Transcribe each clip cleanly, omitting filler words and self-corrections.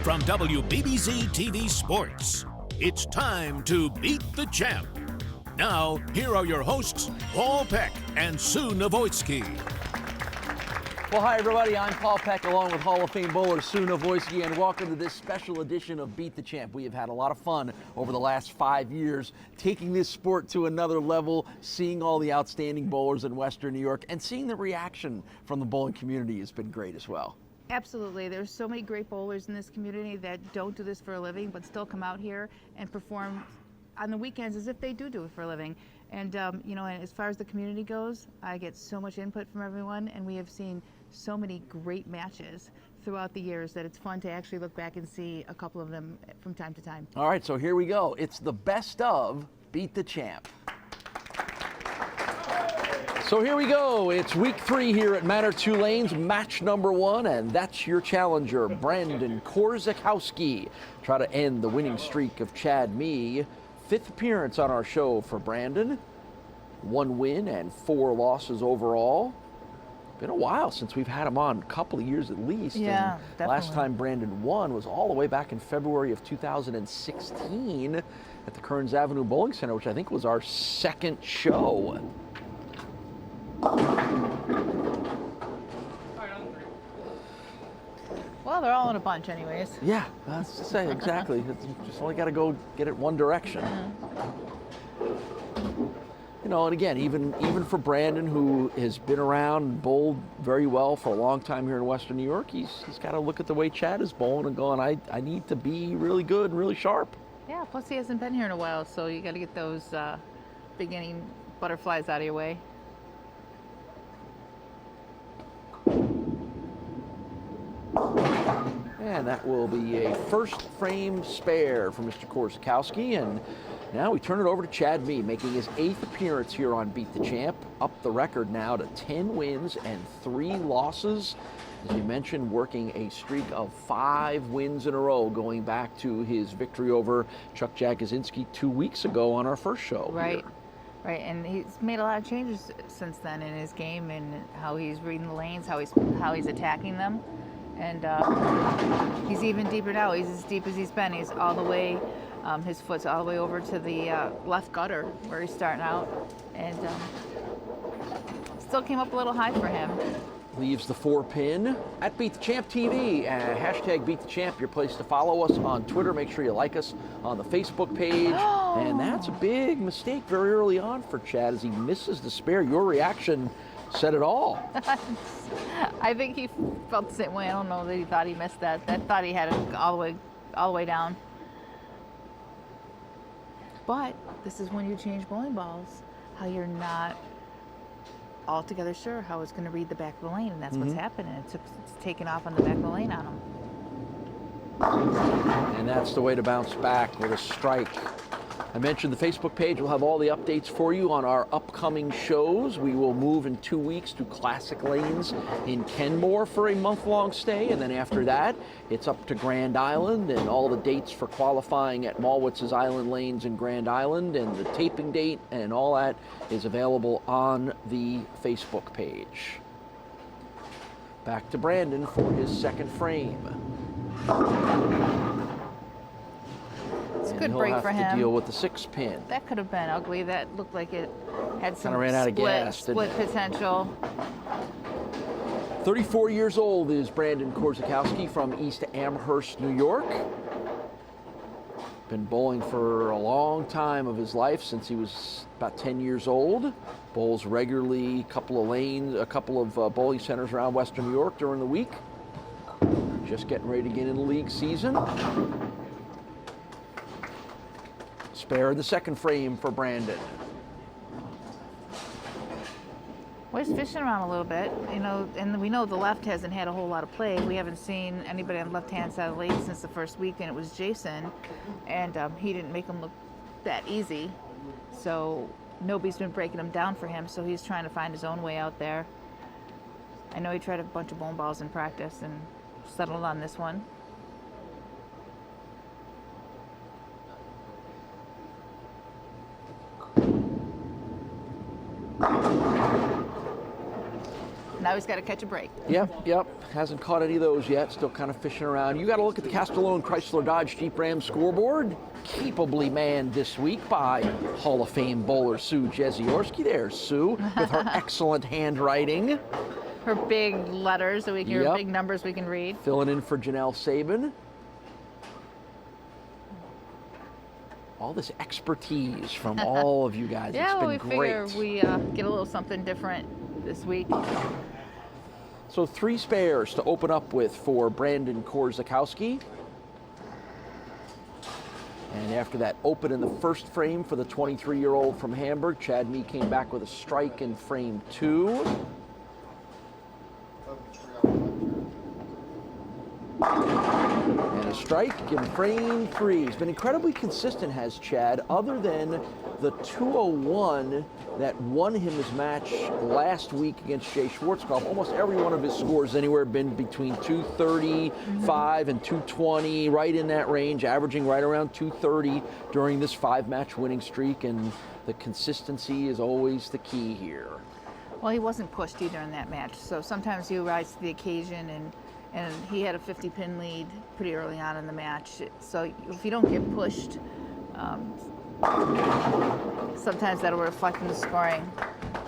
From WBBZ-TV Sports, it's time to beat the champ. Now, here are your hosts, Paul Peck and Sue Novoitsky. Well, hi, everybody. I'm Paul Peck, along with Hall of Fame bowler Sue Novoitsky, and welcome to this special edition of Beat the Champ. We have had a lot of fun over the last 5 years, taking this sport to another level, seeing all the outstanding bowlers in Western New York, and seeing the reaction from the bowling community has been great as well. Absolutely. There's so many great bowlers in this community that don't do this for a living, but still come out here and perform on the weekends as if they do it for a living. And, and as far as the community goes, I get so much input from everyone, and we have seen so many great matches throughout the years that it's fun to actually look back and see a couple of them from time to time. All right, so here we go. It's the best of Beat the Champ. So here we go. It's week 3 here at Manor Lanes, match number 1, and that's your challenger, Brandon Korzykowski. Try to end the winning streak of Chad Mee. 5th appearance on our show for Brandon. 1 win and 4 losses overall. Been a while since we've had him on, a couple of years at least. Yeah, and definitely. Last time Brandon won was all the way back in February of 2016 at the Kearns Avenue Bowling Center, which I think was our 2nd show. Well, they're all in a bunch anyways. Yeah, that's to say, exactly. It's just only got to go get it one direction. You know, and again, even for Brandon, who has been around and bowled very well for a long time here in Western New York, he's got to look at the way Chad is bowling and going, I need to be really good and really sharp. Yeah, plus he hasn't been here in a while, so you got to get those beginning butterflies out of your way. And that will be a first frame spare for Mr. Korzakowski. And now we turn it over to Chad Mee, making his 8th appearance here on Beat the Champ. Up the record now to 10 wins and 3 losses. As you mentioned, working a streak of 5 wins in a row, going back to his victory over Chuck Jagosinski 2 weeks ago on our first show. Right. Here. Right, and he's made a lot of changes since then in his game and how he's reading the lanes, how he's attacking them. And he's even deeper now. He's as deep as he's been. He's all the way, his foot's all the way over to the left gutter where he's starting out. And still came up a little high for him. Leaves the 4-pin at Beat the Champ TV. Hashtag Beat the Champ, your place to follow us on Twitter. Make sure you like us on the Facebook page. And that's a big mistake very early on for Chad as he misses the spare. Your reaction said it all. I think he felt the same way. I don't know that he thought he missed that. I thought he had it all the way down. But this is when you change bowling balls, how you're not altogether sure how it's going to read the back of the lane, and that's what's happening. It's taking off on the back of the lane on him. And that's the way to bounce back with a strike. I mentioned the Facebook page. We'll have all the updates for you on our upcoming shows. We will move in 2 weeks to Classic Lanes in Kenmore for a month-long stay, and then after that, it's up to Grand Island, and all the dates for qualifying at Malwitz's Island Lanes in Grand Island, and the taping date, and all that is available on the Facebook page. Back to Brandon for his 2nd frame. It's a good break for him. He'll have to deal with the 6-pin. That could have been ugly. That looked like it had some ran out of gas, didn't split it? potential. 34 years old is Brandon Korzykowski from East Amherst, New York. Been bowling for a long time of his life, since he was about 10 years old. Bowls regularly, a couple of bowling centers around Western New York during the week. Just getting ready to get in the league season. Spare in the 2nd frame for Brandon. Well, he's fishing around a little bit, and we know the left hasn't had a whole lot of play. We haven't seen anybody on the left-hand side of the lane since the first week, and it was Jason, and he didn't make him look that easy. So nobody's been breaking him down for him, so he's trying to find his own way out there. I know he tried a bunch of bowling balls in practice and settled on this one. Now always got to catch a break. Yep. Hasn't caught any of those yet. Still kind of fishing around. You got to look at the Castellone Chrysler Dodge Jeep Ram scoreboard. Capably manned this week by Hall of Fame bowler Sue Jeziorski. There's Sue with her excellent handwriting. Her big letters, so her big numbers we can read. Filling in for Janelle Sabin. All this expertise from all of you guys. Yeah, it's been we great. figure we get a little something different this week. So 3 spares to open up with for Brandon Korzakowski. And after that open in the first frame for the 23-year-old from Hamburg, Chad Mee came back with a strike in frame 2. And a strike in frame 3. He's been incredibly consistent, has Chad, other than the 201 that won him his match last week against Jay Schwartzkopf. Almost every one of his scores anywhere been between 235 and 220, right in that range, averaging right around 230 during this 5-match winning streak, and the consistency is always the key here. Well, he wasn't pushed either in that match, so sometimes he rise to the occasion, and he had a 50-pin lead pretty early on in the match. So if you don't get pushed, sometimes that'll reflect in the scoring.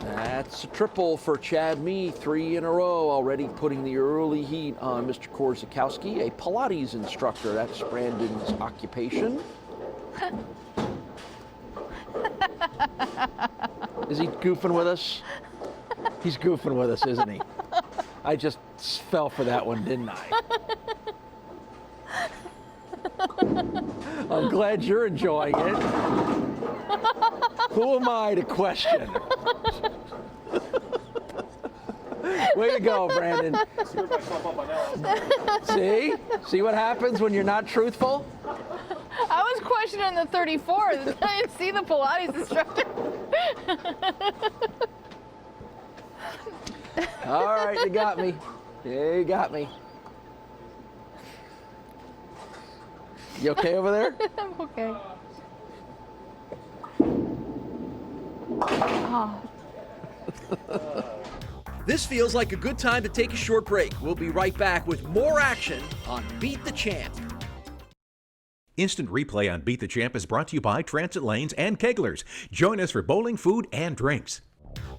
That's a triple for Chad Mee, 3 in a row, already putting the early heat on Mr. Korzykowski, a Pilates instructor. That's Brandon's occupation. Is he goofing with us? He's goofing with us, isn't he? I just fell for that one, didn't I? I'm glad you're enjoying it. Who am I to question? Way to go, Brandon. See? See what happens when you're not truthful? I was questioning the 34. I didn't see the Pilates instructor. All right, you got me. Yeah, you got me. You okay over there? I'm okay. Oh. This feels like a good time to take a short break. We'll be right back with more action on Beat the Champ. Instant replay on Beat the Champ is brought to you by Transit Lanes and Keglers. Join us for bowling, food, and drinks.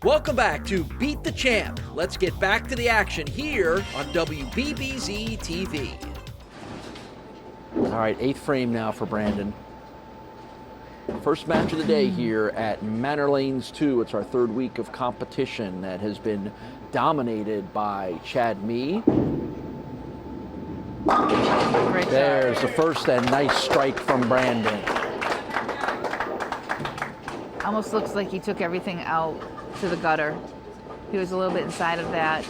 Welcome back to Beat the Champ. Let's get back to the action here on WBBZ-TV. All right, 8th frame now for Brandon. First match of the day here at Manor Lanes II. It's our 3rd week of competition that has been dominated by Chad Mee. There's the first and nice strike from Brandon. Almost looks like he took everything out to the gutter. He was a little bit inside of that.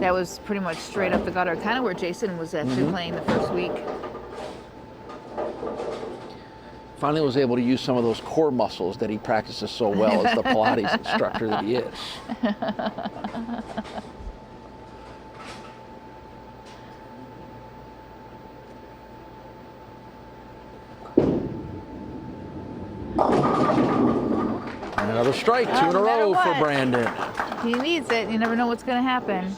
That was pretty much straight up the gutter, kind of where Jason was actually playing the first week. Finally was able to use some of those core muscles that he practices so well as the Pilates instructor that he is. And another strike, 2 in a row for Brandon. He needs it. You never know what's going to happen.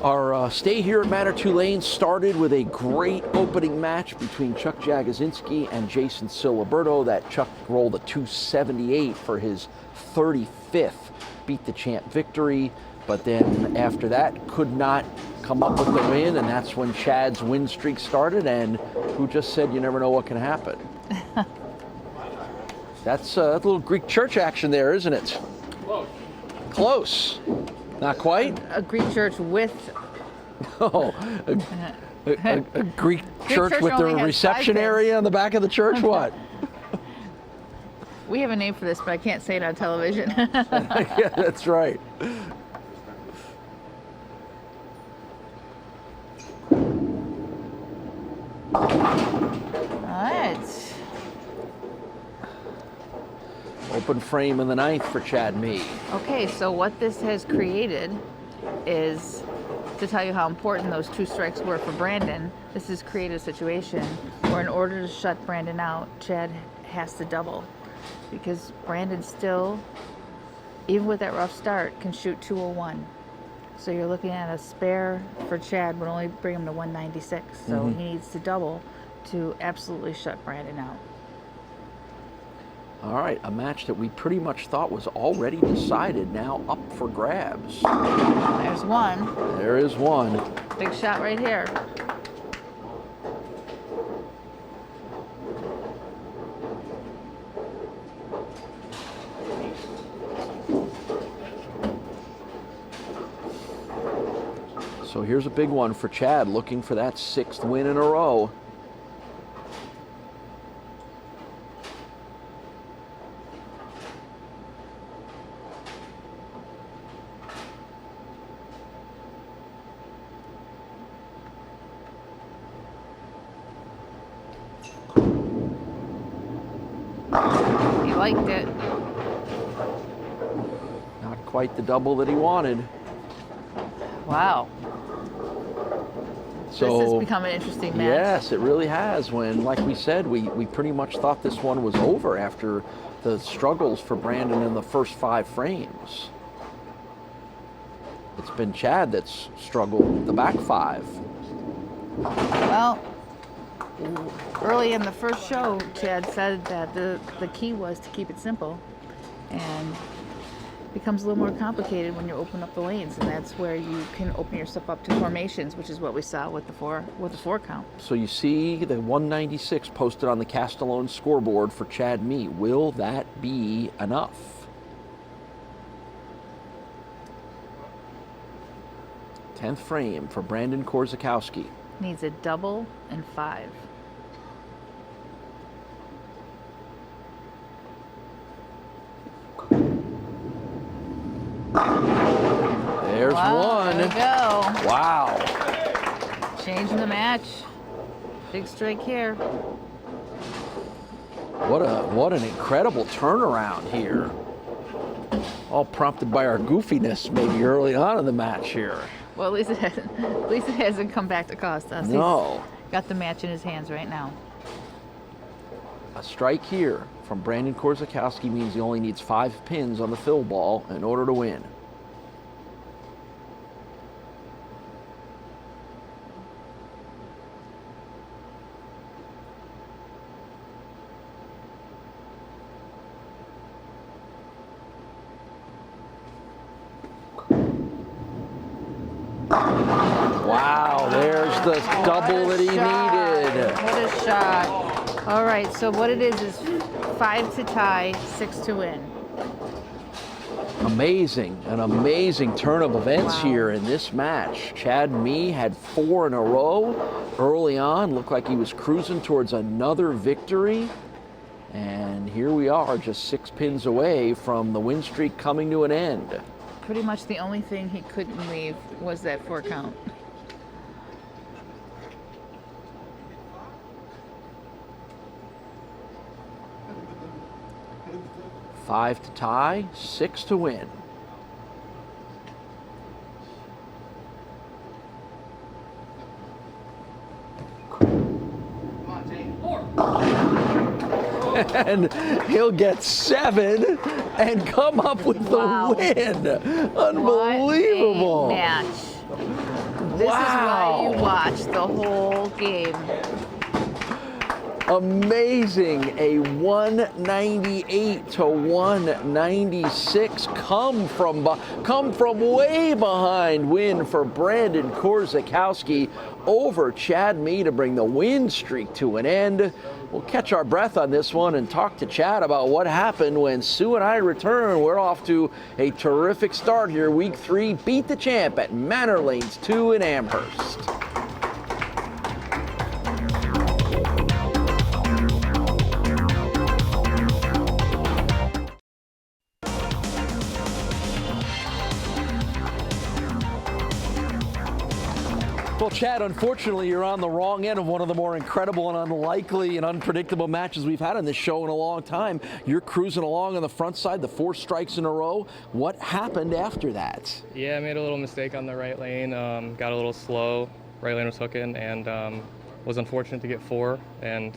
Our stay here at Manor 2 Lanes started with a great opening match between Chuck Jagosinski and Jason Siliberto. That Chuck rolled a 278 for his 35th Beat the Champ victory. But then after that, could not come up with the win, and that's when Chad's win streak started, and who just said you never know what can happen. That's a little Greek church action there, isn't it? Close. Close. Not quite? A Greek church with... Oh, a Greek church with the reception area in the back of the church? What? We have a name for this, but I can't say it on television. Yeah, that's right. All right. Open frame in the 9th for Chad Mee. Okay, so what this has created is, to tell you how important those 2 strikes were for Brandon, this has created a situation where in order to shut Brandon out, Chad has to double, because Brandon still, even with that rough start, can shoot 201. So you're looking at a spare for Chad would only bring him to 196. So he needs to double to absolutely shut Brandon out. All right, a match that we pretty much thought was already decided, now up for grabs. There's one. There is one. Big shot right here. So here's a big one for Chad, looking for that 6th win in a row. He liked it. Not quite the double that he wanted. Wow. So, this has become an interesting match. Yes, it really has. When, like we said, we pretty much thought this one was over after the struggles for Brandon in the first 5 frames. It's been Chad that's struggled the back 5. Well, early in the first show, Chad said that the key was to keep it simple, and it becomes a little more complicated when you open up the lanes, and that's where you can open yourself up to formations, which is what we saw with the four count. So you see the 196 posted on the Castellone scoreboard for Chad Mee. Will that be enough? 10th frame for Brandon Korzakowski. Needs a double and 5. There's one. There we go. Wow. Changing the match. Big strike here. What an incredible turnaround here. All prompted by our goofiness maybe early on in the match here. Well, at least it hasn't come back to cost us. No. He's got the match in his hands right now. A strike here from Brandon Korzakowski means he only needs 5 pins on the fill ball in order to win. Wow, there's the double that he needed. What a shot. All right, so what it is 5 to tie, 6 to win. Amazing, an amazing turn of events here in this match. Chad Mee had 4 in a row early on. Looked like he was cruising towards another victory. And here we are, just 6 pins away from the win streak coming to an end. Pretty much the only thing he couldn't leave was that 4 count. Five to tie, 6 to win. And he'll get 7 and come up with the win. Unbelievable. What a match. This is why you watch the whole game. Amazing, a 198 to 196 come from way behind win for Brandon Korzakowski over Chad Mee to bring the win streak to an end. We'll catch our breath on this one and talk to Chad about what happened when Sue and I return. We're off to a terrific start here, week 3. Beat the champ at Manor Lanes II in Amherst. Well, Chad, unfortunately, you're on the wrong end of one of the more incredible and unlikely and unpredictable matches we've had on this show in a long time. You're cruising along on the front side, the 4 strikes in a row. What happened after that? Yeah, I made a little mistake on the right lane, got a little slow, right lane was hooking, and was unfortunate to get 4, and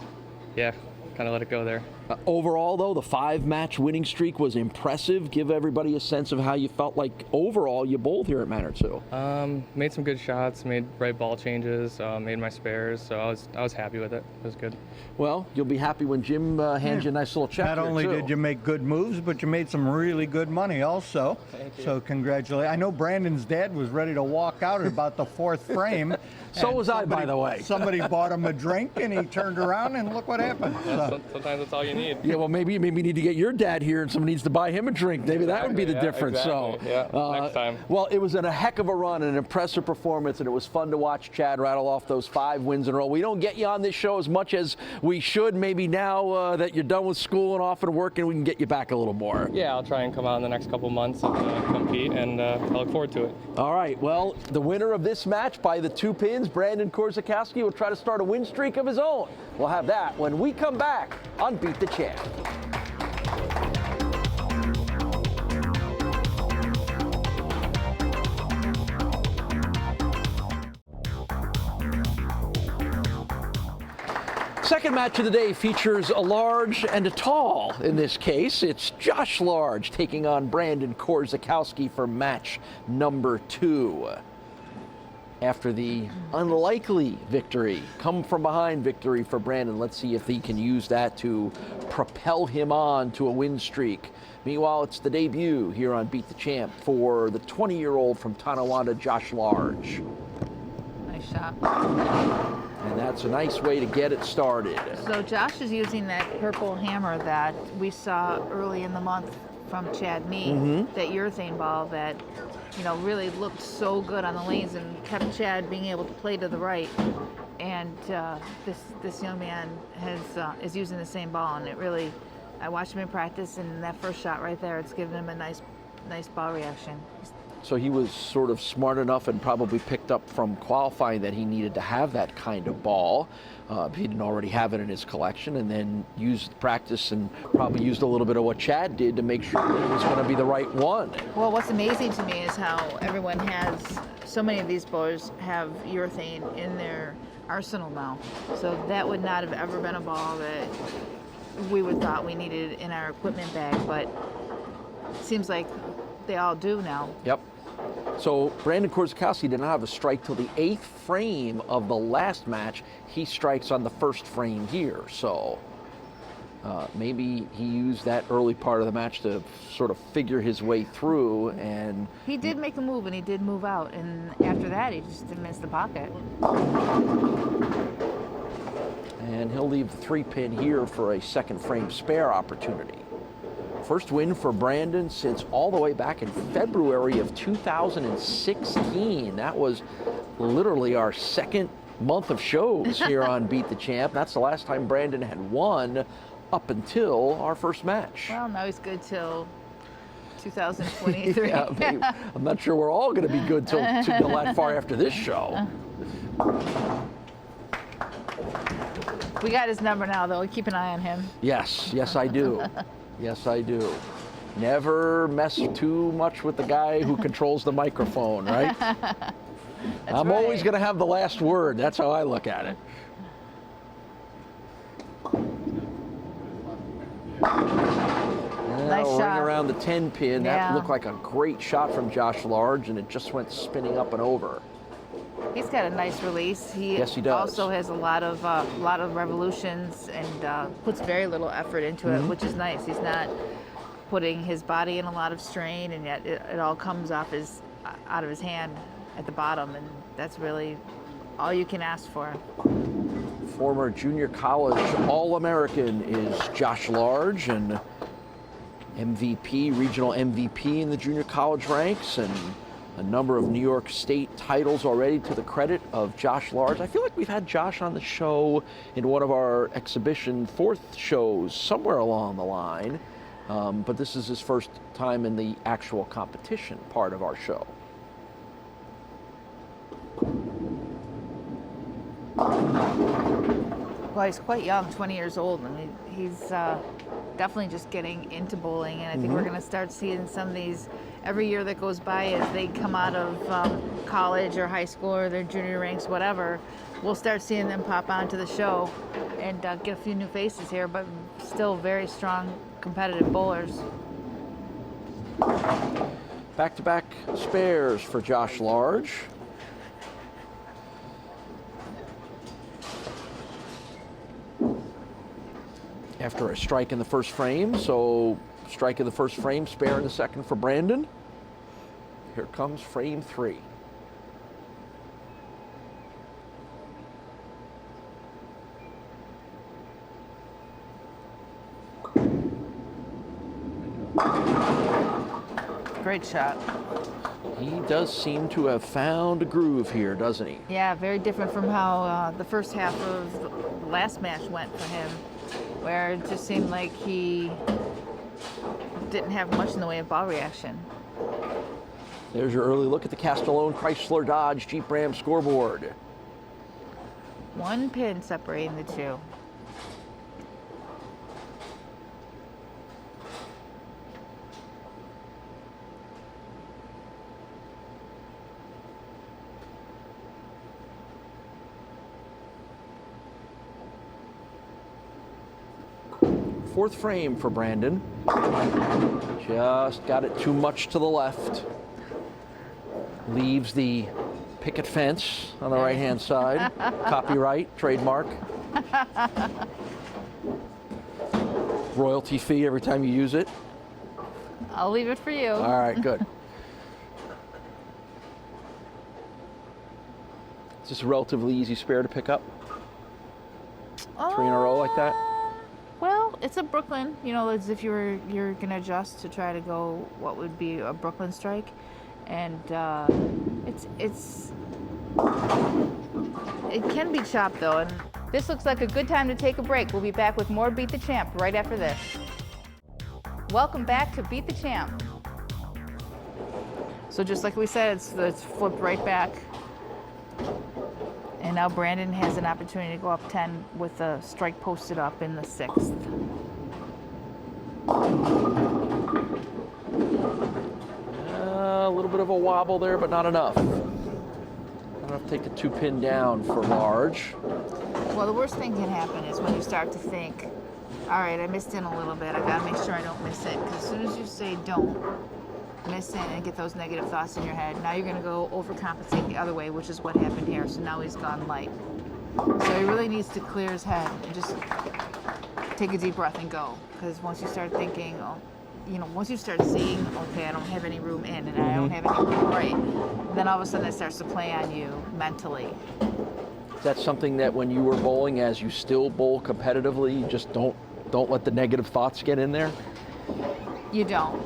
yeah, kind of let it go there. Overall, though, the 5-match winning streak was impressive. Give everybody a sense of how you felt like overall you bowled here at Manor 2. Made some good shots, made right ball changes, made my spares, so I was happy with it. It was good. Well, you'll be happy when Jim hands you a nice little check. Not only did you make good moves, but you made some really good money also. Thank you. So congratulations. I know Brandon's dad was ready to walk out at about the 4th frame. So was I, by the way. Somebody bought him a drink, and he turned around, and look what happened. So. Sometimes that's all you need. Yeah, well, maybe you need to get your dad here, and someone needs to buy him a drink. Maybe that would be the difference. Exactly. So, next time. Well, it was a heck of a run, an impressive performance, and it was fun to watch Chad rattle off those 5 wins in a row. We don't get you on this show as much as we should. Maybe now that you're done with school and off and working, we can get you back a little more. Yeah, I'll try and come out in the next couple months and compete, and I look forward to it. All right. Well, the winner of this match by the 2 pins, Brandon Korzakowski, will try to start a win streak of his own. We'll have that when we come back on Beat the Champ. Second match of the day features a large and a tall. In this case, it's Josh Large taking on Brandon Korzykowski for match number 2. After the unlikely victory, come from behind victory for Brandon, let's see if he can use that to propel him on to a win streak. Meanwhile, it's the debut here on Beat the Champ for the 20-year-old from Tonawanda, Josh Large. Nice shot. And that's a nice way to get it started. So Josh is using that purple hammer that we saw early in the month from Chad Mee, that urethane ball that, you know, really looked so good on the lanes and kept Chad being able to play to the right. And this young man is using the same ball, and it really, I watched him in practice, and that first shot right there, it's given him a nice ball reaction. So he was sort of smart enough and probably picked up from qualifying that he needed to have that kind of ball. He didn't already have it in his collection, and then used practice and probably used a little bit of what Chad did to make sure that it was going to be the right one. Well, what's amazing to me is how everyone has, so many of these bowlers have urethane in their arsenal now. So that would not have ever been a ball that we would thought we needed in our equipment bag, but it seems like they all do now. Yep. So Brandon Korzakowski did not have a strike till the 8th frame of the last match. He strikes on the 1st frame here. So maybe he used that early part of the match to sort of figure his way through. And he did make a move, and he did move out. And after that, he just didn't miss the pocket. And he'll leave the 3-pin here for a 2nd frame spare opportunity. First win for Brandon since all the way back in February of 2016. That was literally our 2nd month of shows here on Beat the Champ. That's the last time Brandon had won up until our first match. Well, now he's good till 2023. Yeah, maybe. I'm not sure we're all going to be good till that far after this show. We got his number now, though. Keep an eye on him. Yes, I do. Yes, I do. Never mess too much with the guy who controls the microphone, right? I'm always going to have the last word. That's how I look at it. Nice ring shot. around the 10 pin. Yeah. That looked like a great shot from Josh Large, and it just went spinning up and over. He's got a nice release. Yes, he does. Also has a lot of revolutions and puts very little effort into it, which is nice. He's not putting his body in a lot of strain, and yet it all comes out of his hand at the bottom, and that's really all you can ask for. Former junior college All-American is Josh Large, and MVP, regional MVP in the junior college ranks, and a number of New York State titles already to the credit of Josh Large. I feel like we've had Josh on the show in one of our exhibition 4th shows somewhere along the line, but this is his first time in the actual competition part of our show. Well, he's quite young, 20 years old. I mean, definitely just getting into bowling, and I think we're going to start seeing some of these every year that goes by as they come out of college or high school or their junior ranks, whatever. We'll start seeing them pop onto the show and get a few new faces here, but still very strong competitive bowlers. Back-to-back spares for Josh Large. After a strike in the first frame, so strike in the first frame, spare in the second for Brandon. Here comes frame 3. Great shot. He does seem to have found a groove here, doesn't he? Yeah, very different from how the first half of the last match went for him, where it just seemed like he didn't have much in the way of ball reaction. There's your early look at the Castellone Chrysler Dodge Jeep Ram scoreboard. 1 pin separating the two. Fourth frame for Brandon. Just got it too much to the left. Leaves the picket fence on the right-hand side. Copyright, trademark. Royalty fee every time you use it. I'll leave it for you. All right, good. Is this a relatively easy spare to pick up? 3 in a row like that? Well, it's a Brooklyn, you know, as if you're gonna adjust to try to go what would be a Brooklyn strike, and it can be chopped though. And this looks like a good time to take a break. We'll be back with more Beat the Champ right after this. Welcome back to Beat the Champ. So just like we said, it's flipped right back. And now Brandon has an opportunity to go up 10 with a strike posted up in the 6th. A little bit of a wobble there, but not enough. Not enough to take the 2 pin down for Large. Well, the worst thing can happen is when you start to think, all right, I missed in a little bit. I got to make sure I don't miss it. Because as soon as you say don't miss in and get those negative thoughts in your head, now you're going to go overcompensate the other way, which is what happened here. So now he's gone light. So he really needs to clear his head and just take a deep breath and go. Because once you start thinking, oh, you know, once you start seeing, okay, I don't have any room in and I don't have any room right, then all of a sudden it starts to play on you mentally. Is that something that when you were bowling, as you still bowl competitively, you just don't let the negative thoughts get in there? You don't.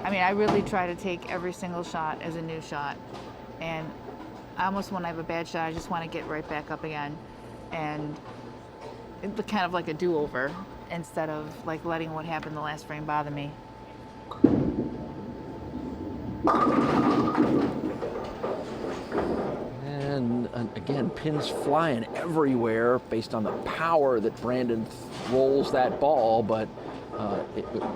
I mean, I really try to take every single shot as a new shot. And I almost, when I have a bad shot, I just want to get right back up again. And it's kind of like a do-over instead of like letting what happened the last frame bother me. And again, pins flying everywhere based on the power that Brandon rolls that ball, but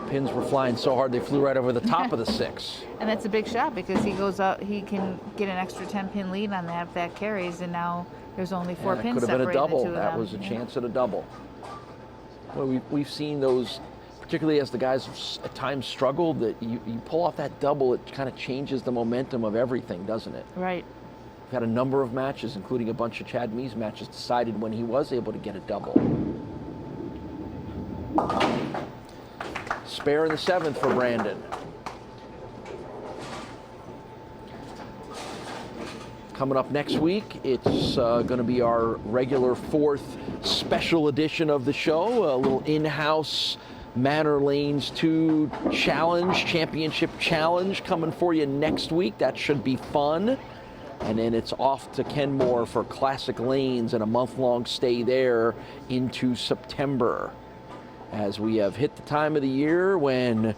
pins were flying so hard they flew right over the top of the 6. And that's a big shot because he goes up, he can get an extra 10-pin lead on that if that carries, and now there's only 4 pins could have been a double. That them. Was a chance at a double. Well, we've seen those, particularly as the guys at times struggled, that you pull off that double, it kind of changes the momentum of everything, doesn't it? Right. We've had a number of matches, including a bunch of Chad Mee's matches, decided when he was able to get a double. Spare in the 7th for Brandon. Coming up next week, it's going to be our regular 4th special edition of the show, a little in-house Manor Lanes II championship challenge coming for you next week. That should be fun. And then it's off to Kenmore for Classic Lanes and a month-long stay there into September, as we have hit the time of the year when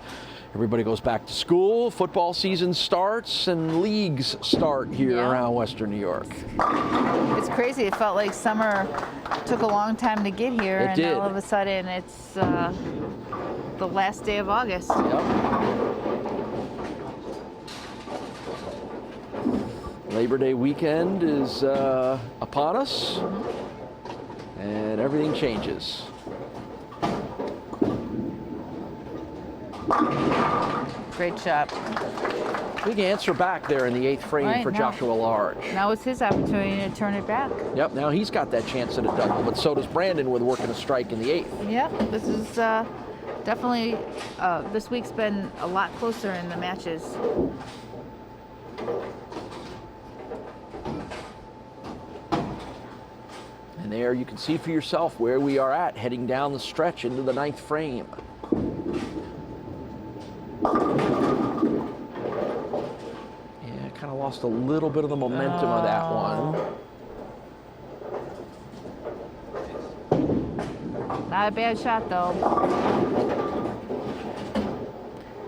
everybody goes back to school, football season starts, and leagues start here around Western New York. It's crazy. It felt like summer took a long time to get here, and all of a sudden it's the the last day of August. Yep. Labor Day weekend is upon us, and everything changes. Great shot. Big answer back there in the 8th frame Right, for now- Joshua Large. Now it's his opportunity to turn it back. Yep, now he's got that chance at a double, but so does Brandon with working a strike in the 8th. Yep, this is definitely, this week's been a lot closer in the matches. And there you can see for yourself where we are at, heading down the stretch into the 9th frame. Yeah, kind of lost a little bit of the momentum of that one. Not a bad shot though.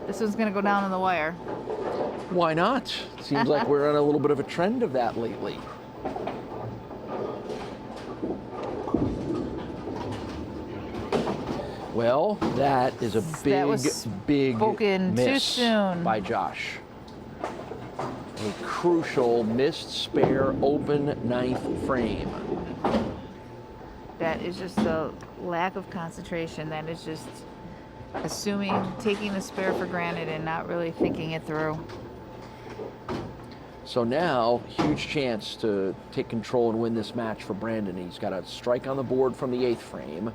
This one's gonna go down on the wire. Why not? Seems like we're on a little bit of a trend of that lately. Well, that is a That was big spoken too miss soon. by Josh. A crucial missed spare open 9th frame. That is just a lack of concentration. That is just taking the spare for granted and not really thinking it through. So now, huge chance to take control and win this match for Brandon. He's got a strike on the board from the 8th frame.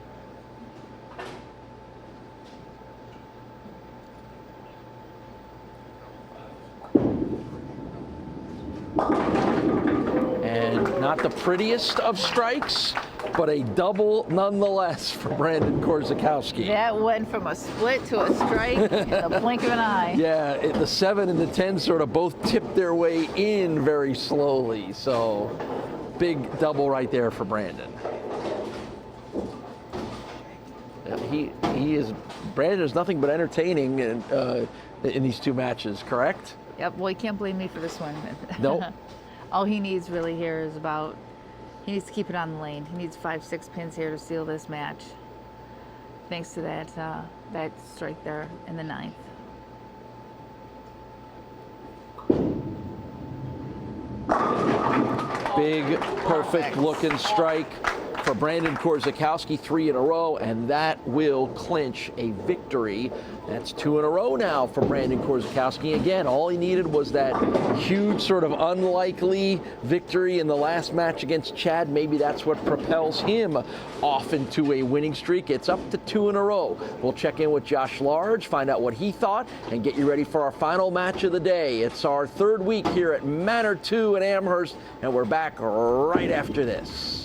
And not the prettiest of strikes, but a double nonetheless for Brandon Korzakowski. That went from a split to a strike in the blink of an eye. Yeah, the 7 and the 10 sort of both tipped their way in very slowly. So big double right there for Brandon. Brandon is nothing but entertaining in these two matches, correct? Yep, well, you can't blame me for this one. Nope. All he needs really here is he needs to keep it on the lane. He needs 5-6 pins here to seal this match. Thanks to that strike there in the 9th. Big, perfect looking strike for Brandon Korzakowski, 3 in a row, and that will clinch a victory. That's 2 in a row now for Brandon Korzakowski. Again, all he needed was that huge sort of unlikely victory in the last match against Chad. Maybe that's what propels him off into a winning streak. It's up to 2 in a row. We'll check in with Josh Large, find out what he thought, and get you ready for our final match of the day. It's our 3rd week here at Manor 2 in Amherst, and we're back right after this.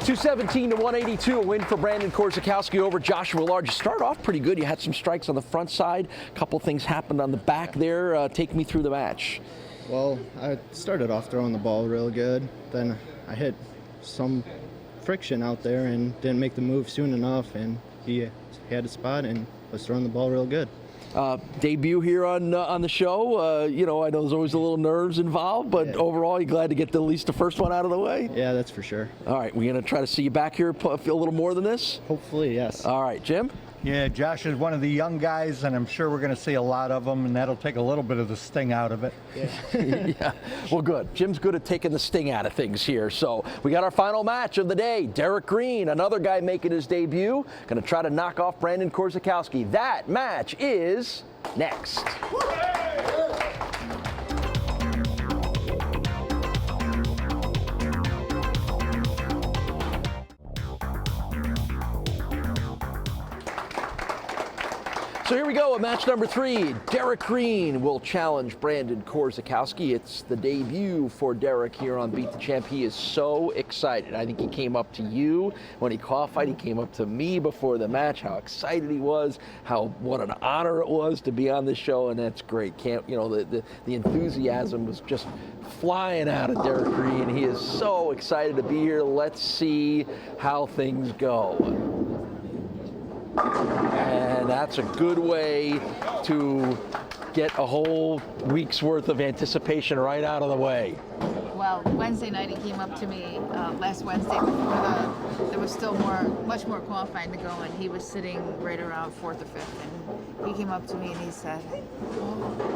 217 to 182, a win for Brandon Korzakowski over Joshua Large. You started off pretty good. You had some strikes on the front side. A couple things happened on the back there. Take me through the match. Well, I started off throwing the ball real good. Then I hit some friction out there and didn't make the move soon enough. And he had a spot and was throwing the ball real good. Debut here on the show. I know there's always a little nerves involved, but overall, you're glad to get at least the first one out of the way? Yeah, that's for sure. All right, we're going to try to see you back here a little more than this? Hopefully, yes. All right, Jim? Yeah, Josh is one of the young guys, and I'm sure we're going to see a lot of them, and that'll take a little bit of the sting out of it. Yeah, well, good. Jim's good at taking the sting out of things here. So we got our final match of the day. Derrick Greene, another guy making his debut, going to try to knock off Brandon Korzakowski. That match is next. So here we go at match number 3. Derrick Greene will challenge Brandon Korzakowski. It's the debut for Derrick here on Beat the Champ. He is so excited. I think he came up to you when he qualified. He came up to me before the match, how excited he was, what an honor it was to be on this show, and that's great. The enthusiasm was just flying out of Derrick Greene. He is so excited to be here. Let's see how things go. And that's a good way to get a whole week's worth of anticipation right out of the way. Well, Wednesday night he came up to me last Wednesday before there was still much more qualifying to go, and he was sitting right around 4th or 5th, and he came up to me and he said,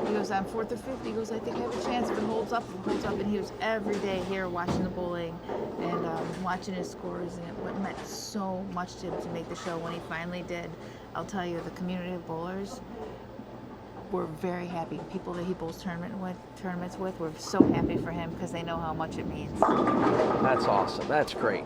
he goes, I'm 4th or 5th. He goes, I think I have a chance if it holds up. And he was every day here watching the bowling and watching his scores, and it meant so much to him to make the show when he finally did. I'll tell you, the community of bowlers were very happy. People that he bowls tournaments with were so happy for him because they know how much it means. That's awesome. That's great.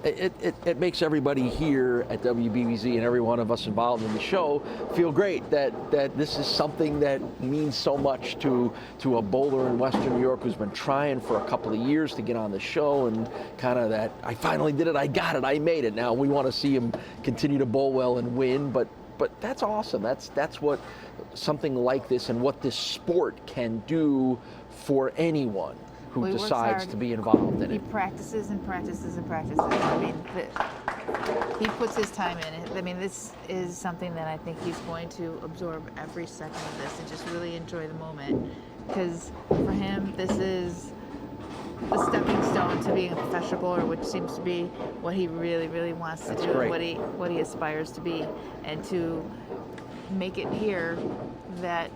It makes everybody here at WBBZ and every one of us involved in the show feel great that this is something that means so much to a bowler in Western New York who's been trying for a couple of years to get on the show, and kind of that, I finally did it, I got it, I made it. Now we want to see him continue to bowl well and win, but that's awesome. That's what something like this and what this sport can do for anyone who decides to be involved in it. He practices and practices and practices. I mean, he puts his time in it. I mean, this is something that I think he's going to absorb every second of this and just really enjoy the moment. Because for him, this is the stepping stone to being a professional bowler, which seems to be what he really, really wants to do, great. and what he aspires to be, and to make it here that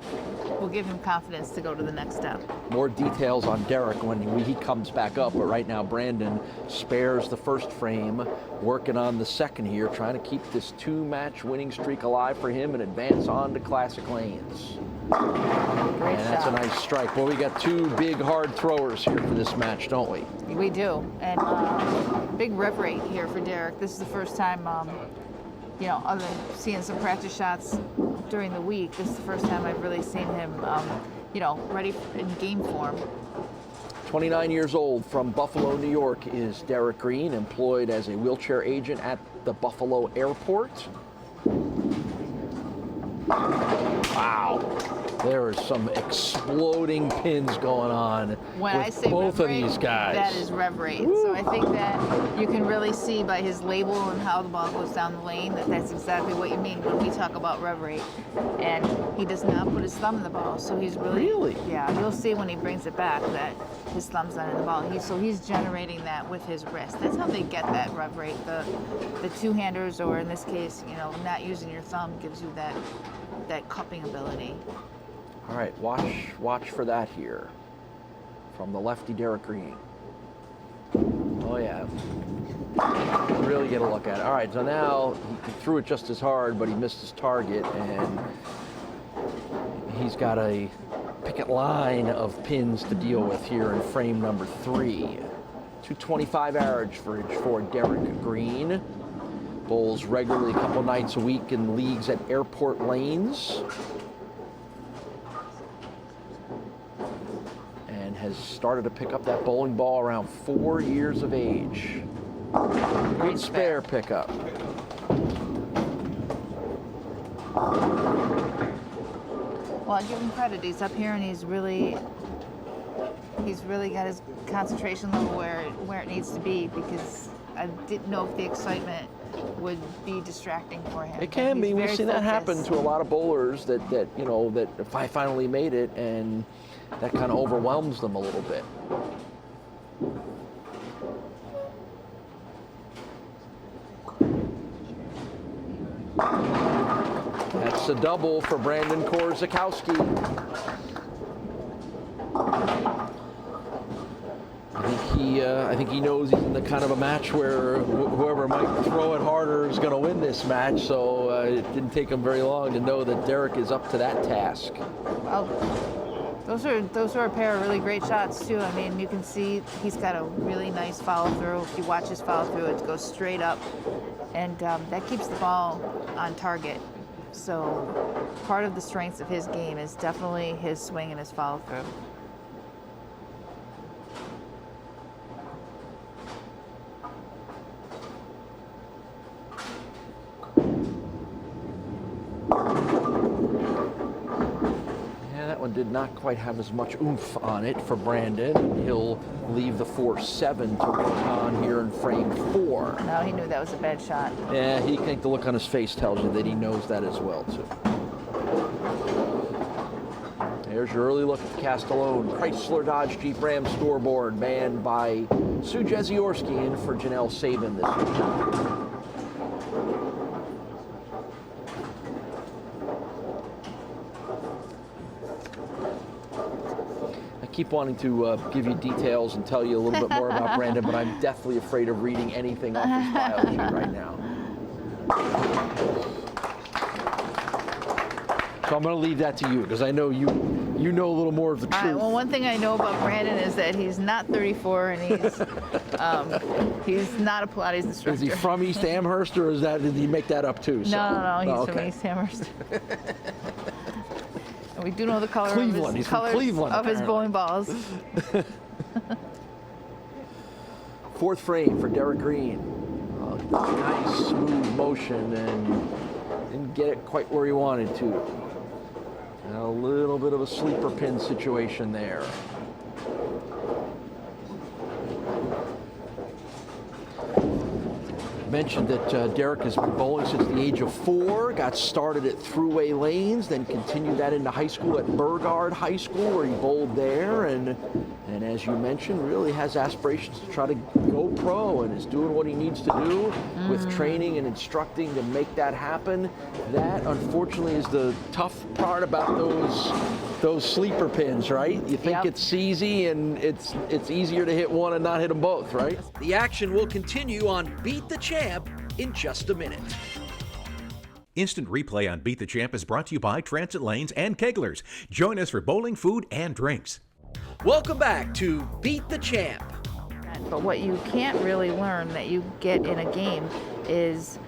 will give him confidence to go to the next step. More details on Derrick when he comes back up, but right now Brandon spares the first frame, working on the second here, trying to keep this 2-match winning streak alive for him and advance on to Classic Lanes. Great And that's shot. a nice strike. Well, we got 2 big hard throwers here for this match, don't we? We do, and big rev rate here for Derrick. This is the first time, other than seeing some practice shots during the week, this is the first time I've really seen him, ready in game form. 29 years old, from Buffalo, New York, is Derrick Greene, employed as a wheelchair agent at the Buffalo Airport. Wow. There is some exploding pins going on When I with say both rev of rate, these guys. that is rev rate. So I think that you can really see by his label and how the ball goes down the lane that that's exactly what you mean when we talk about rev rate. And he does not put his thumb in the ball, so he's really? Yeah, you'll see when he brings it back that his thumb's not in the ball. So he's generating that with his wrist. That's how they get that rev rate. The two-handers, or in this case, not using your thumb, gives you that cupping ability. All right, watch for that here from the lefty Derrick Greene. Oh yeah, really get a look at it. All right, so now he threw it just as hard, but he missed his target, and he's got a picket line of pins to deal with here in frame number 3. 225 average for Derrick Greene. Bowls regularly a couple nights a week in leagues at Airport Lanes. And has started to pick up that bowling ball around 4 years of age. Good spare pickup. Well, I give him credit. He's up here and he's really got his concentration level where it needs to be, because I didn't know if the excitement would be distracting for him. It can be. We've seen that happen to a lot of bowlers that if I finally made it, and that kind of overwhelms them a little bit. That's a double for Brandon Korzakowski. I think he knows he's in the kind of a match where whoever might throw it harder is going to win this match. So it didn't take him very long to know that Derrick is up to that task. Well, those are a pair of really great shots too. I mean, you can see he's got a really nice follow through. If you watch his follow through, it goes straight up, and that keeps the ball on target. So part of the strengths of his game is definitely his swing and his follow through. One did not quite have as much oomph on it for Brandon. He'll leave the 4-7 to work on here in frame 4. No, he knew that was a bad shot. Yeah, I think the look on his face tells you that he knows that as well, too. There's your early look at the Castellone Chrysler Dodge Jeep Ram scoreboard, manned by Sue Jeziorski in for Janelle Sabin this week. I keep wanting to give you details and tell you a little bit more about Brandon, but I'm deathly afraid of reading anything off his bio sheet right now. So I'm going to leave that to you, because I know you know a little more of the truth. All right, well, one thing I know about Brandon is that he's not 34 and he's not a Pilates instructor. Is he from East Amherst, or did he make that up too? No, he's from East Amherst. And we do know the color Cleveland. of his, He's from colors Cleveland, of his apparently. bowling balls. Fourth frame for Derrick Greene. Nice, smooth motion, and didn't get it quite where he wanted to. And a little bit of a sleeper pin situation there. Mentioned that Derrick has been bowling since the age of 4, got started at Thruway Lanes, then continued that into high school at Burgard High School, where he bowled there, and as you mentioned, really has aspirations to try to go pro, and is doing what he needs to do with training and instructing to make that happen. That, unfortunately, is the tough part about those sleeper pins, right? You think it's easy, and it's easier to hit one and not hit them both, right? The action will continue on Beat the Champ in just a minute. Instant replay on Beat the Champ is brought to you by Transit Lanes and Keglers. Join us for bowling, food, and drinks. Welcome back to Beat the Champ. But what you can't really learn that you get in a game is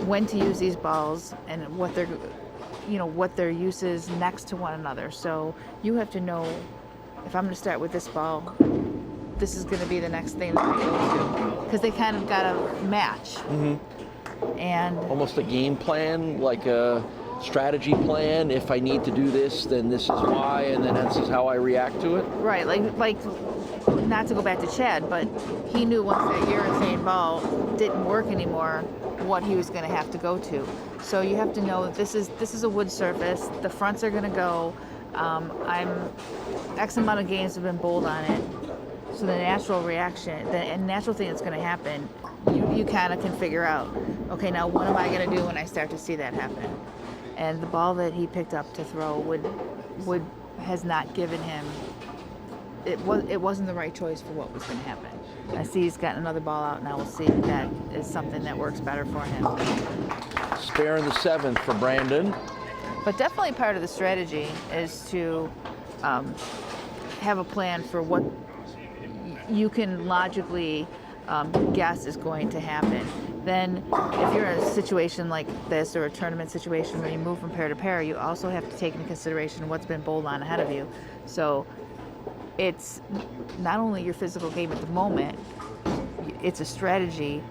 when to use these balls and what their use is next to one another. So you have to know, if I'm going to start with this ball, this is going to be the next thing that I go to, because they kind of got to match. And almost a game plan, like a strategy plan. If I need to do this, then this is why, and then this is how I react to it. Right, like not to go back to Chad, but he knew once that urethane ball didn't work anymore, what he was going to have to go to. So you have to know that this is a wood surface. The fronts are going to go. I'm X amount of games have been bowled on it. So the natural reaction, the natural thing that's going to happen, you kind of can figure out, okay, now what am I going to do when I start to see that happen? And the ball that he picked up to throw has not given him, it wasn't the right choice for what was going to happen. I see he's got another ball out, and I will see if that is something that works better for him. Spare in the 7th for Brandon. But definitely part of the strategy is to have a plan for what you can logically guess is going to happen. Then if you're in a situation like this, or a tournament situation where you move from pair to pair, you also have to take into consideration what's been bowled on ahead of you. So it's not only your physical game at the moment, it's a strategy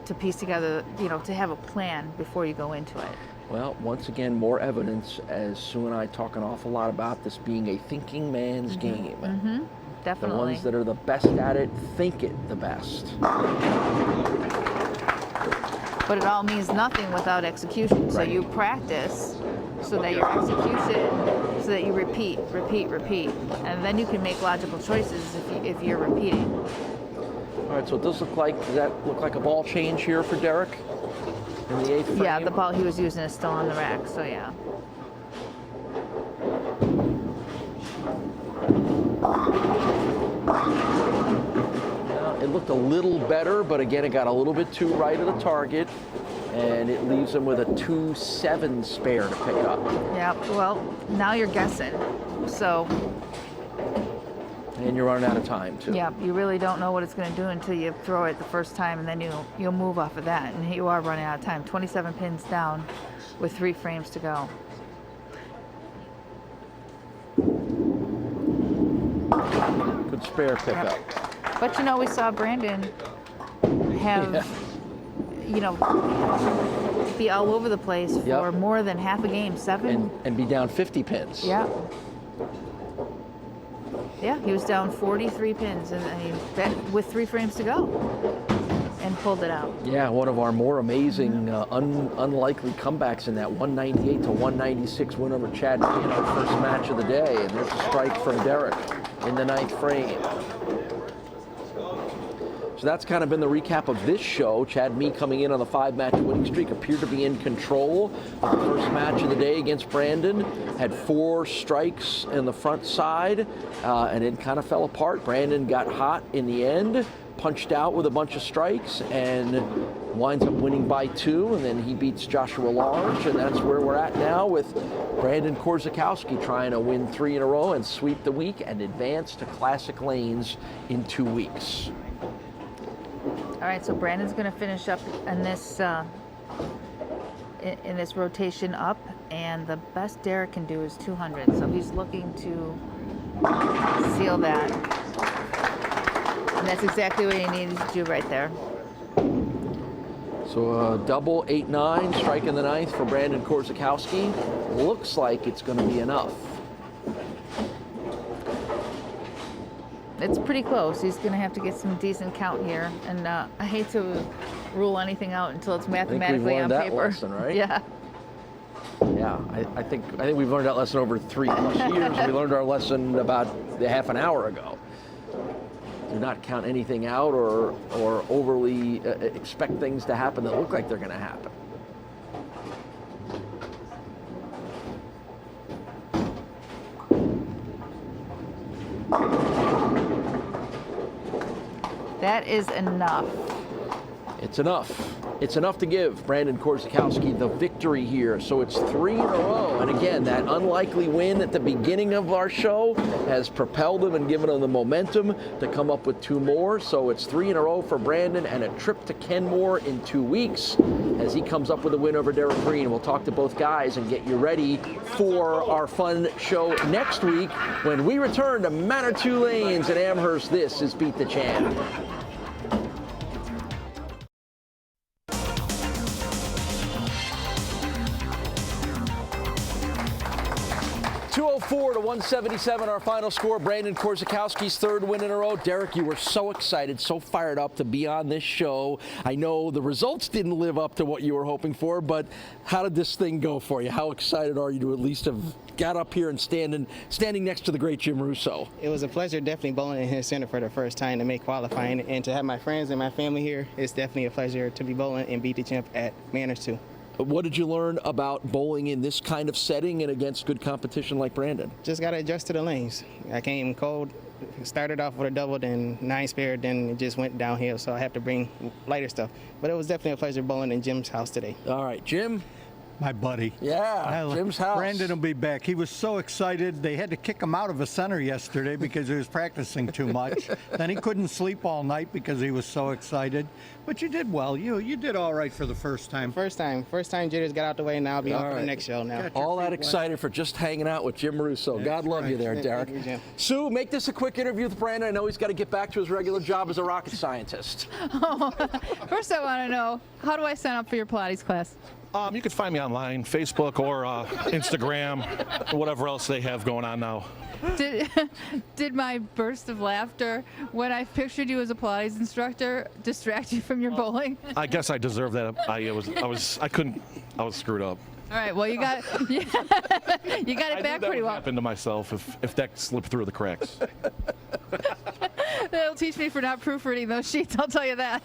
to piece together, to have a plan before you go into it. Well, once again, more evidence, as Sue and I talk an awful lot about this being a thinking man's game. Definitely. The ones that are the best at it think it the best. But it all means nothing without execution. So you practice so that your execution, so that you repeat, and then you can make logical choices if you're repeating. All right, so it does look like a ball change here for Derrick in the 8th frame? Yeah, the ball he was using is still on the rack, so yeah. It looked a little better, but again, it got a little bit too right of the target, and it leaves him with a 2-7 spare to pick up. Yeah, well, now you're guessing, so. And you're running out of time, too. Yeah, you really don't know what it's going to do until you throw it the first time, and then you'll move off of that, and you are running out of time. 27 pins down with 3 frames to go. Good spare pickup. But we saw Brandon have, be all over the place for more than half a game, 7. And be down 50 pins. Yeah. Yeah, he was down 43 pins, and with 3 frames to go. and pulled it out. Yeah, one of our more amazing, unlikely comebacks in that 198 to 196 win over Chad Mee in our first match of the day. And there's a strike from Derrick in the 9th frame. So that's kind of been the recap of this show. Chad Mee coming in on the 5-match winning streak, appeared to be in control of the first match of the day against Brandon. Had 4 strikes in the front side, and it kind of fell apart. Brandon got hot in the end, punched out with a bunch of strikes, and winds up winning by 2, and then he beats Joshua Large, and that's where we're at now with Brandon Korzakowski trying to win 3 in a row and sweep the week and advance to Classic Lanes in 2 weeks. All right, so Brandon's going to finish up in this rotation up, and the best Derrick can do is 200. So he's looking to seal that, and that's exactly what he needs to do right there. So a double 8-9, strike in the 9th for Brandon Korzakowski. Looks like it's going to be enough. It's pretty close. He's going to have to get some decent count here, and I hate to rule anything out until it's mathematically on paper. I think we've learned that lesson, right? Yeah. Yeah, I think we've learned that lesson over 3+ years. We learned our lesson about half an hour ago. Do not count anything out or overly expect things to happen that look like they're going to happen. That is enough. It's enough. It's enough to give Brandon Korzykowski the victory here. So it's 3 in a row. And again, that unlikely win at the beginning of our show has propelled him and given him the momentum to come up with 2 more. So it's 3 in a row for Brandon and a trip to Kenmore in 2 weeks as he comes up with a win over Derrick Greene. We'll talk to both guys and get you ready for our fun show next week when we return to Manor Lanes in Amherst. This is Beat the Champ. 204 to 177, our final score. Brandon Korzykowski's 3rd win in a row. Derrick, you were so excited, so fired up to be on this show. I know the results didn't live up to what you were hoping for, but how did this thing go for you? How excited are you to at least have got up here and standing next to the great Jim Russo? It was a pleasure definitely bowling in his center for the first time to make qualifying, and to have my friends and my family here. It's definitely a pleasure to be bowling and beat the champ at Manor II. What did you learn about bowling in this kind of setting and against good competition like Brandon? Just got to adjust to the lanes. I came cold, started off with a double, then 9 spare, then it just went downhill, so I have to bring lighter stuff. But it was definitely a pleasure bowling in Jim's house today. All right, Jim? My buddy. Yeah, Jim's house. Brandon will be back. He was so excited. They had to kick him out of a center yesterday because he was practicing too much. Then he couldn't sleep all night because he was so excited. But you did well. You did all right for the first time. First time jitters got out the way. Now I'll be on for the next show now. All that excited for just hanging out with Jim Russo. God love you there, Derrick. Thank you, Jim. Sue, make this a quick interview with Brandon. I know he's got to get back to his regular job as a rocket scientist. First I want to know, how do I sign up for your Pilates class? You can find me online, Facebook or Instagram, or whatever else they have going on now. Did my burst of laughter when I pictured you as a Pilates instructor distract you from your bowling? I guess I deserve that. I was screwed up. All right, well you got it back pretty well. Happened to myself if that slipped through the cracks. That'll teach me for not proofreading those sheets, I'll tell you that.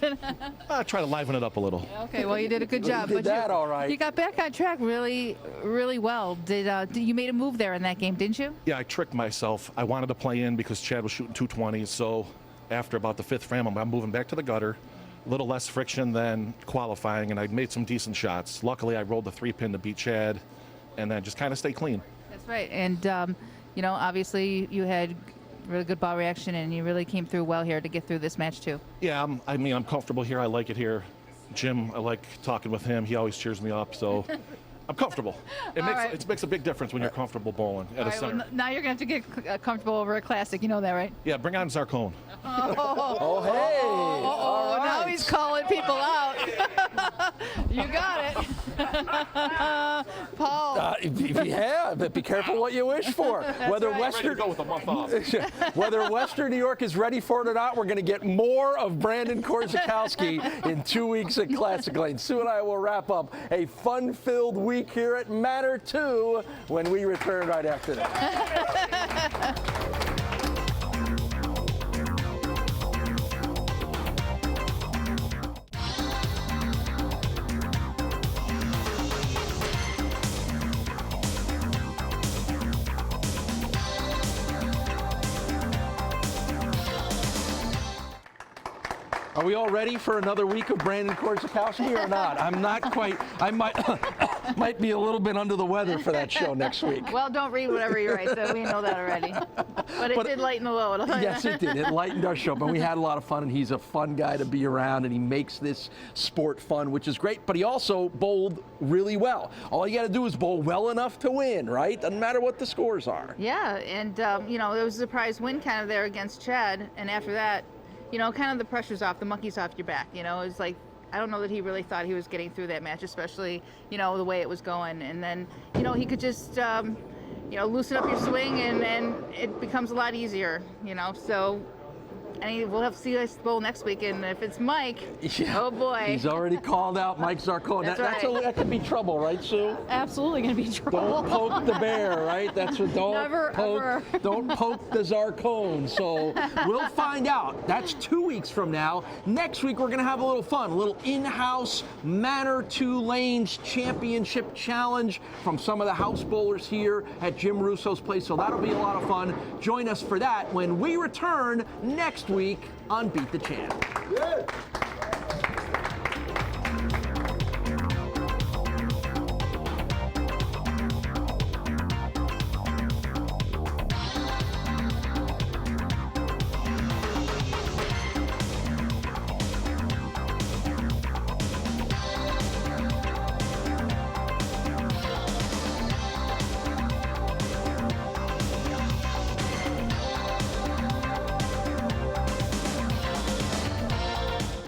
I try to liven it up a little. Okay, well you did a good job. You did that all right. You got back on track really, really well. You made a move there in that game, didn't you? Yeah, I tricked myself. I wanted to play in because Chad was shooting 220s, so after about the 5th frame, I'm moving back to the gutter. A little less friction than qualifying, and I made some decent shots. Luckily, I rolled the 3-pin to beat Chad, and then just kind of stay clean. That's right, and obviously you had really good ball reaction, and you really came through well here to get through this match too. Yeah, I'm comfortable here. I like it here. Jim, I like talking with him. He always cheers me up, so I'm comfortable. It makes a big difference when you're comfortable bowling at a center. Well, now you're going to have to get comfortable over a classic. You know that, right? Yeah, bring on Zarcone. Oh, hey. Now he's calling people out. You got it. Paul. Yeah, but be careful what you wish for. Whether Western Go with a month off. Whether Western New York is ready for it or not, we're going to get more of Brandon Korzakowski in 2 weeks at Classic Lane. Sue and I will wrap up a fun-filled week here at Manor 2 when we return right after that. Are we all ready for another week of Brandon Korzakowski or not? I'm not quite. I might be a little bit under the weather for that show next week. Well, don't read whatever you write, so we know that already. But it did lighten the load. Yes, it did. It lightened our show, but we had a lot of fun, and he's a fun guy to be around, and he makes this sport fun, which is great, but he also bowled really well. All you got to do is bowl well enough to win, right? Doesn't matter what the scores are. Yeah, and, there was a surprise win kind of there against Chad, and after that, kind of the pressure's off, the monkey's off your back. It's like, I don't know that he really thought he was getting through that match, especially, the way it was going. And then, he could just, loosen up your swing and it becomes a lot easier, So, we'll have to see this bowl next week, and if it's Mike, oh boy. He's already called out Mike Zarcone. That could be trouble, right, Sue? Absolutely going to be trouble. Don't poke the bear, right? That's what don't poke the Zarcone. So we'll find out. That's 2 weeks from now. Next week, we're going to have a little fun, a little in-house Manor 2 Lanes Championship Challenge from some of the house bowlers here at Jim Russo's place. So that'll be a lot of fun. Join us for that when we return next week on Beat the Champ.